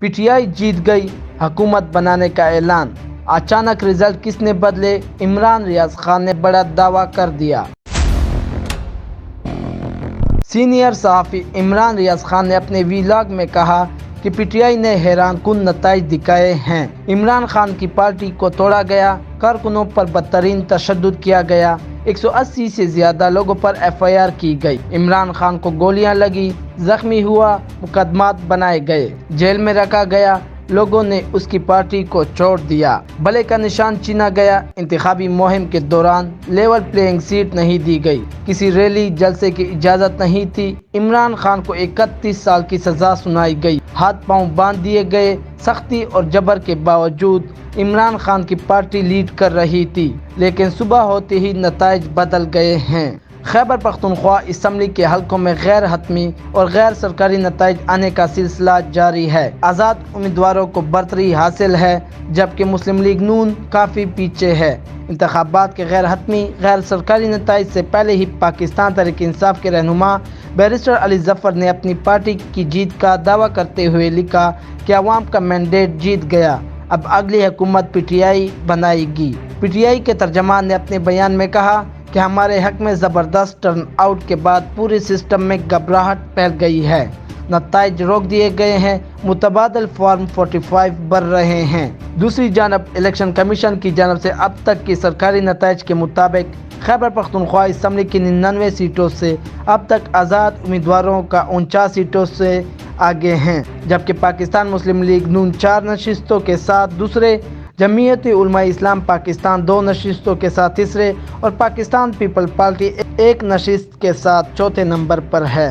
P T I जीत गई, हुकूमत बनाने का ऐलान। अचानक रिजल्ट किसने बदले? इमरान रियाज खान ने बड़ा दावा कर दिया। सीनियर सहाफ़ी इमरान रियाज खान ने अपने वीलॉग में कहा कि पीटीआई ने हैरानकुन नताइज दिखाए हैं। इमरान खान की पार्टी को तोड़ा गया, कारकुनों पर बदतरीन तशद्दुद किया गया, 180 से ज्यादा लोगों पर FIR की गई, इमरान खान को गोलियां लगी, जख्मी हुआ, मुकदमात बनाए गए, जेल में रखा गया, लोगों ने उसकी पार्टी को छोड़ दिया, भले का निशान चीना गया। इंतखाबी मुहिम के दौरान लेवल प्लेइंग सीट नहीं दी गई, किसी रैली जलसे की इजाज़त नहीं थी। इमरान खान को 31 साल की सज़ा सुनाई गई, हाथ पांव बांध दिए गए। सख्ती और जबर के बावजूद इमरान खान की पार्टी लीड कर रही थी, लेकिन सुबह होते ही नताइज बदल गए हैं। खैबर पख्तूनख्वा असम्बली के हलकों में गैर हतमी और गैर सरकारी नताइज आने का सिलसिला जारी है। आज़ाद उम्मीदवारों को बरतरी हासिल है, जबकि मुस्लिम लीग नून काफ़ी पीछे है। इंतखाबात के गैर हतमी गैर सरकारी नताइज से पहले ही पाकिस्तान तहरीक इंसाफ के रहनुमा बैरिस्टर अली जफर ने अपनी पार्टी की जीत का दावा करते हुए लिखा कि अवाम का मैंडेट जीत गया, अब अगली हुकूमत PTI बनाएगी। PTI के तर्जमान ने अपने बयान में कहा कि हमारे हक में ज़बरदस्त टर्न आउट के बाद पूरे सिस्टम में घबराहट फैल गई है, नताइज रोक दिए गए हैं, मुतबादल फॉर्म 45 भर रहे हैं। दूसरी जानब इलेक्शन कमीशन की जानब से अब तक की सरकारी नताइज के मुताबिक खैबर पख्तूनख्वा असम्बली की 99 सीटों से अब तक आज़ाद उम्मीदवारों का 49 सीटों से आगे हैं, जबकि पाकिस्तान मुस्लिम लीग नून 4 नशिस्तों के साथ दूसरे, जमीयत उलमा इस्लाम पाकिस्तान 2 नशिस्तों के साथ तीसरे और पाकिस्तान पीपल पार्टी 1 नशिस्त के साथ चौथे नंबर पर है।